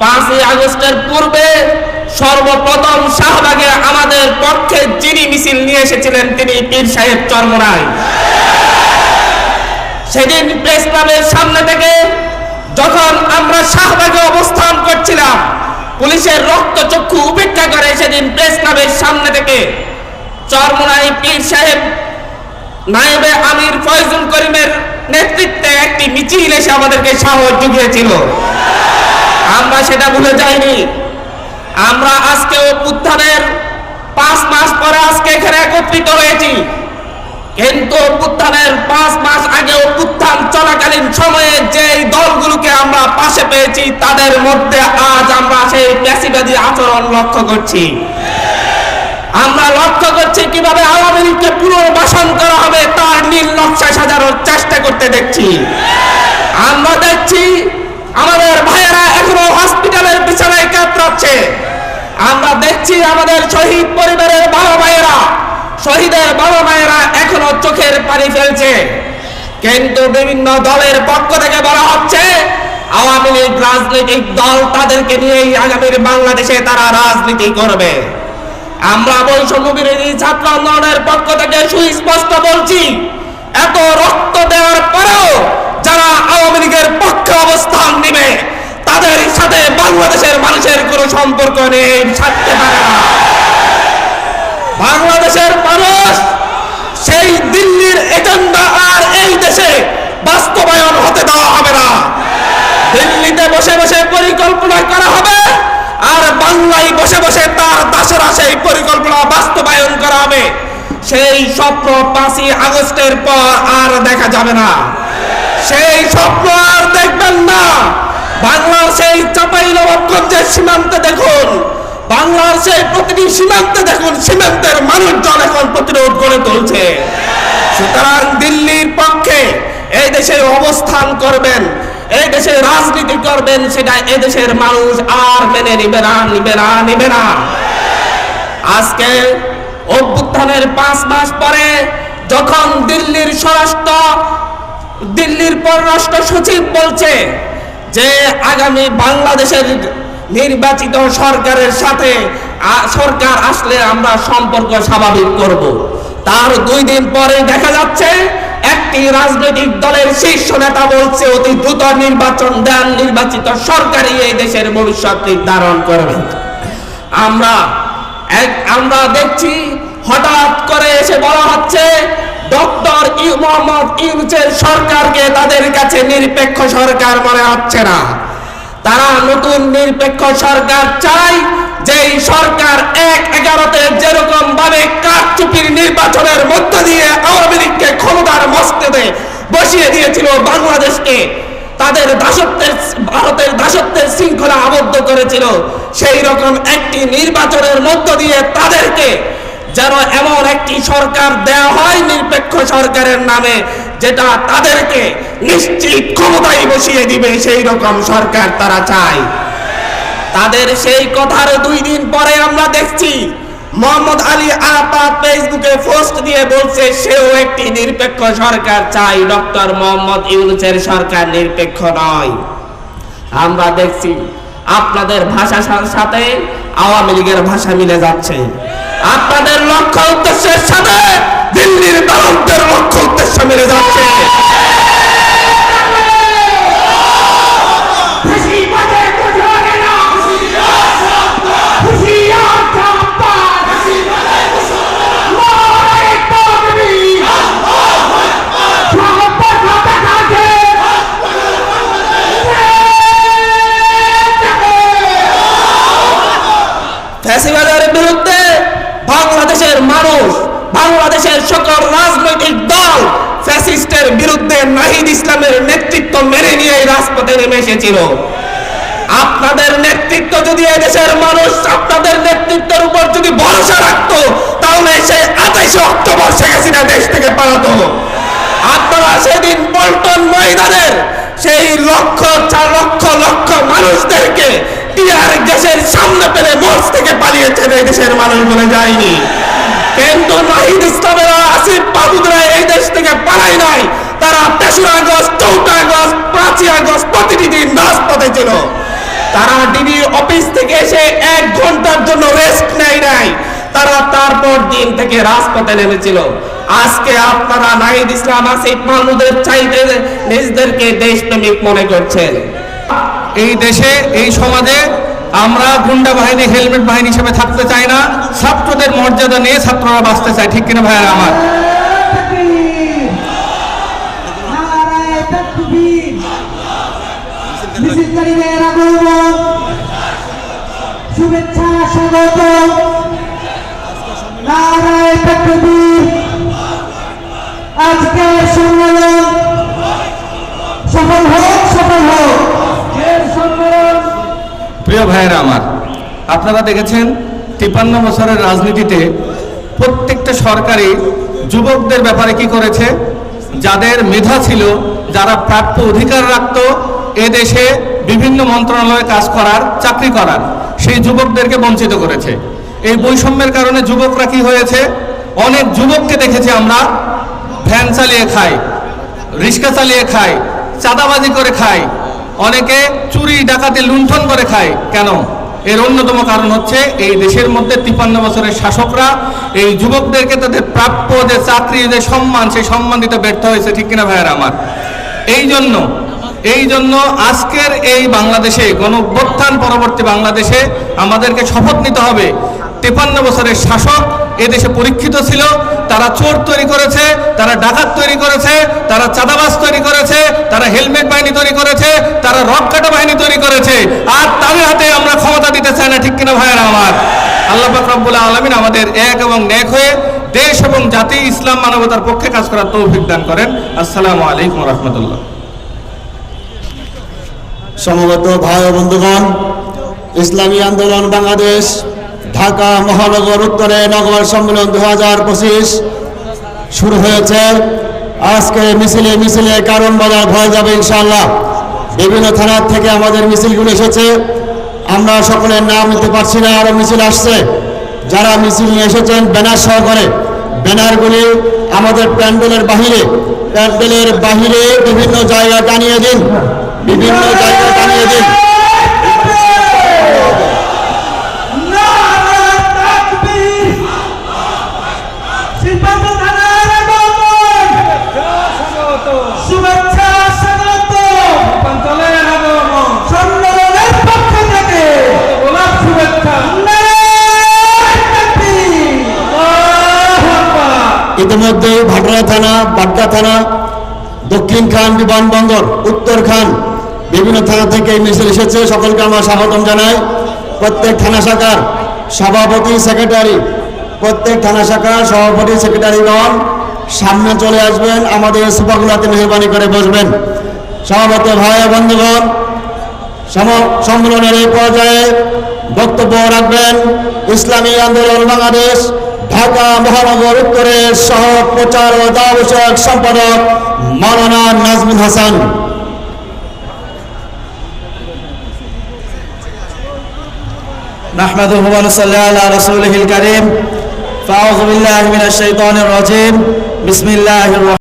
5ই আগস্টের পূর্বে সর্বপ্রথম শাহবাগে আমাদের পক্ষে যিনি মিছিল নিয়ে এসেছিলেন তিনি পীর সাহেব চরমোনাই। সেদিন প্রেস ক্লাবের সামনে থেকে যখন আমরা শাহবাগে অবস্থান করছিলাম, পুলিশের রক্তচক্ষু উপেক্ষা করে সেদিন প্রেস ক্লাবের সামনে থেকে চরমোনাই পীর সাহেব নায়েবে আমির ফয়জুল করিমের নেতৃত্বে একটি মিছিল এসে আমাদেরকে সাহস জুগিয়েছিল। আমরা সেটা ভুলে যাইনি। আমরা আজকে অভ্যুত্থানের 5 মাস পরে আজকে এখানে একত্রিত হয়েছি, কিন্তু অভ্যুত্থানের 5 মাস আগে অভ্যুত্থান চলাকালীন সময়ে যে দলগুলোকে আমরা পাশে পেয়েছি তাদের মধ্যে আজ আমরা সেই প্যাসিবাদী আচরণ লক্ষ্য করছি। আমরা লক্ষ্য করছি কিভাবে আওয়ামী লীগকে পুনর্বাসন করা হবে তার নীল নকশা সাজানোর চেষ্টা করতে দেখছি। আমরা দেখছি আমাদের ভাইয়েরা এখনো হসপিটালের বিছানায় কাতরাচ্ছে। আমরা দেখছি আমাদের শহীদ পরিবারের বাবা ভাইয়েরা, শহীদের বাবা ভাইয়েরা এখনো চোখের পানি ফেলছে, কিন্তু বিভিন্ন দলের পক্ষ থেকে বলা হচ্ছে আওয়ামী লীগ রাজনৈতিক দল, তাদেরকে নিয়েই আগামীর বাংলাদেশে তারা রাজনীতি করবে। আমরা বৈষম্য বিরোধী ছাত্র আন্দোলনের পক্ষ থেকে সুস্পষ্ট বলছি, এত রক্ত দেওয়ার পরেও যারা আওয়ামী লীগের পক্ষে অবস্থান নেবে তাদের সাথে বাংলাদেশের মানুষের কোনো সম্পর্ক নেই, থাকতে পারে না। বাংলাদেশের মানুষ সেই দিল্লির এজেন্ডা আর এই দেশে বাস্তবায়ন হতে দেওয়া হবে না। দিল্লিতে বসে বসে পরিকল্পনা করা হবে আর বাংলায় বসে বসে তার দাসেরা সেই পরিকল্পনা বাস্তবায়ন করা হবে। সেই স্বপ্ন 5ই আগস্টের পর আর দেখা যাবে না, সেই স্বপ্ন আর দেখবেন না। বাংলার সেই চাঁপাইনবাবগঞ্জের সীমান্তে দেখুন, বাংলার সেই প্রতিটি সীমান্তে দেখুন, সীমান্তের মানুষজন এখন প্রতিরোধ গড়ে তুলছে। সুতরাং দিল্লির পক্ষে এই দেশে অবস্থান করবেন, এই দেশে রাজনীতি করবেন, সেটা এই দেশের মানুষ আর মেনে নিবে না, নিবে না, নিবে না। আজকে অভ্যুত্থানের 5 মাস পরে যখন দিল্লির পররাষ্ট্র সচিব বলছে যে আগামী বাংলাদেশের নির্বাচিত সরকারের সাথে সরকার আসলে আমরা সম্পর্ক স্বাভাবিক করব, তার 2 দিন পরে দেখা যাচ্ছে একটি রাজনৈতিক দলের শীর্ষ নেতা বলছে অতি দ্রুত নির্বাচন দেন, নির্বাচিত সরকারই এই দেশের ভবিষ্যৎ নির্ধারণ করবে। আমরা দেখছি হঠাৎ করে এসে বলা হচ্ছে ডক্টর মোহাম্মদ ইউনূসের সরকারকে তাদের কাছে নিরপেক্ষ সরকার মনে হচ্ছে না। তারা নতুন নিরপেক্ষ সরকার চায়, যেই সরকার 1/11-তে যেরকম ভাবে কারচুপির নির্বাচনের মধ্য দিয়ে আওয়ামী লীগকে ক্ষমতার মস্তদে বসিয়ে দিয়েছিল, বাংলাদেশকে তাদের ভারতের দাসত্বের শৃঙ্খলা আবদ্ধ করেছিল, সেই রকম একটি নির্বাচনের মধ্য দিয়ে তাদেরকে যেন এমন একটি সরকার দেওয়া হয় নিরপেক্ষ সরকারের নামে, যেটা তাদেরকে নিশ্চিত ক্ষমতায় বসিয়ে দিবে, সেই রকম সরকার তারা চায়। তাদের সেই কথার 2 দিন পরে আমরা দেখছি মোহাম্মদ আলী আরাফাত ফেসবুকে পোস্ট দিয়ে বলছে সেও একটি নিরপেক্ষ সরকার চাই, ডক্টর মোহাম্মদ ইউনূসের সরকার নিরপেক্ষ নয়। আমরা দেখছি আপনাদের ভাষার সাথে আওয়ামী লীগের ভাষা মিলে যাচ্ছে, আপনাদের লক্ষ্য উদ্দেশ্যের সাথে দিল্লির দালালদের লক্ষ্য উদ্দেশ্য মিলে যাচ্ছে। ফ্যাসিবাদের বিরুদ্ধে বাংলাদেশের মানুষ, বাংলাদেশের সকল রাজনৈতিক দল ফ্যাসিস্টের বিরুদ্ধে নাহিদ ইসলামের নেতৃত্ব মেনে নিয়ে রাজপথে নেমে এসেছিল। আপনাদের নেতৃত্ব যদি এদেশের মানুষ আপনাদের নেতৃত্বের উপর যদি ভরসা রাখতো, তাহলে সেই 28 অক্টোবর শেখ হাসিনা দেশ থেকে পালাতো। আপনারা সেদিন পল্টন ময়দানের সেই লক্ষ লক্ষ মানুষদেরকে টিয়ার গ্যাসের সামনে পেলে মঞ্চ থেকে পালিয়েছেন, এই দেশের মানুষ বলে যায়নি। কিন্তু নাহিদ ইসলামেরা, আসিফ মাহমুদরা এই দেশ থেকে পালায় নাই, তারা 3রা আগস্ট, 4ঠা আগস্ট, 5ই আগস্ট প্রতিটি দিন রাজপথে ছিল। তারা ডিবি অফিস থেকে এসে 1 ঘন্টার জন্য রেস্ট নেয় নাই, তারা তারপর দিন থেকে রাজপথে নেমেছিল। আজকে আপনারা নাহিদ ইসলাম, আসিফ মাহমুদের চাইতে নিজেদেরকে দেশপ্রেমিক মনে করছেন। এই দেশে, এই সমাজে আমরা গুন্ডা বাহিনী, হেলমেট বাহিনী হিসেবে থাকতে চাই না। ছাত্রদের মর্যাদা নিয়ে ছাত্ররা বাঁচতে চায়, ঠিক কিনা ভাইয়েরা আমার? শুভেচ্ছা, স্বাগত, নারায়ে তাকবীর। আজকের সম্মেলন সফল হোক, সফল হোক। প্রিয় ভাইয়েরা আমার, আপনারা দেখেছেন 53 বছরের রাজনীতিতে প্রত্যেকটা সরকারি যুবকদের ব্যাপারে কি করেছে। যাদের মেধা ছিল, যারা প্রাপ্য অধিকার রাখত এদেশে বিভিন্ন মন্ত্রণালয়ে কাজ করার, চাকরি করার, সেই যুবকদেরকে বঞ্চিত করেছে। এই বৈষম্যের কারণে যুবকরা কি হয়েছে, অনেক যুবককে দেখেছি আমরা ভ্যান চালিয়ে খায়, রিক্সা চালিয়ে খায়, চাঁদাবাজি করে খায়, অনেকে চুরি ডাকাতি লুণ্ঠন করে খায়। কেন? এর অন্যতম কারণ হচ্ছে এই দেশের মধ্যে 53 বছরের শাসকরা এই যুবকদেরকে তাদের প্রাপ্য যে চাকরি, যে সম্মান, সেই সম্মান দিতে ব্যর্থ হয়েছে, ঠিক কিনা ভাইয়েরা আমার? এই জন্য আজকের এই বাংলাদেশে, গণঅভ্যুত্থান পরবর্তী বাংলাদেশে আমাদেরকে শপথ নিতে হবে। 53 বছরের শাসক এদেশে পরীক্ষিত ছিল, তারা চোর তৈরি করেছে, তারা ডাকাত তৈরি করেছে, তারা চাঁদাবাজ তৈরি করেছে, তারা হেলমেট বাহিনী তৈরি করেছে, তারা রক্ষাটা বাহিনী তৈরি করেছে, আর তাদের হাতে আমরা ক্ষমতা দিতে চাই না, ঠিক কিনা ভাইয়েরা আমার? আল্লাহ পাক রব্বুল আলামিন আমাদের এক এবং নেক হয়ে দেশ এবং জাতি, ইসলাম, মানবতার পক্ষে কাজ করার তৌফিক দান করেন। আসসালামু আলাইকুম ওয়া রাহমাতুল্লাহ। সমবেত ভাই ও বন্ধুগণ, ইসলামী আন্দোলন বাংলাদেশ ঢাকা মহানগর উত্তরে নগর সম্মেলন 2025 শুরু হয়েছে। আজকে মিছিলে মিছিলে কারণ বাজার ভরা যাবে ইনশাআল্লাহ। বিভিন্ন থানার থেকে আমাদের মিছিলগুলো এসেছে, আমরা সকলের নাম নিতে পারছি না, আরো মিছিল আসছে। যারা মিছিল নিয়ে এসেছেন ব্যানার সহকারে, ব্যানারগুলি আমাদের প্যান্ডেলের বাহিরে বিভিন্ন জায়গায় টানিয়ে দিন, বিভিন্ন জায়গায় টানিয়ে দিন। শুভেচ্ছা, স্বাগত, সম্মেলনের পক্ষ থেকে শুভেচ্ছা। ইতিমধ্যে ভাটরা থানা, বাড্ডা থানা, দক্ষিণ খান বিমানবন্দর, উত্তর খান, বিভিন্ন থানা থেকে এই মিছিল এসেছে। সকলকে আমরা স্বাগতম জানাই। প্রত্যেক থানা শাখার সভাপতি, সেক্রেটারি, প্রত্যেক থানা শাখার সভাপতি, সেক্রেটারিগণ সামনে চলে আসবেন, আমাদের সুপাগুলাতে মেহরবানি করে বসবেন। সভাপতি ভাই ও বন্ধুগণ, সম্মেলনের এই পর্যায়ে বক্তব্য রাখবেন ইসলামী আন্দোলন বাংলাদেশ ঢাকা মহানগর উত্তরের সহ প্রচার ও দাওয়া বিষয়ক সম্পাদক মাওলানা নাজমুল হাসান। নাহমাদুহু ওয়া নুসাল্লি আলা রাসূলিহিল কারীম। ফাআউযু বিল্লাহি মিনাশ শাইতানির রাজীম। বিসমিল্লাহির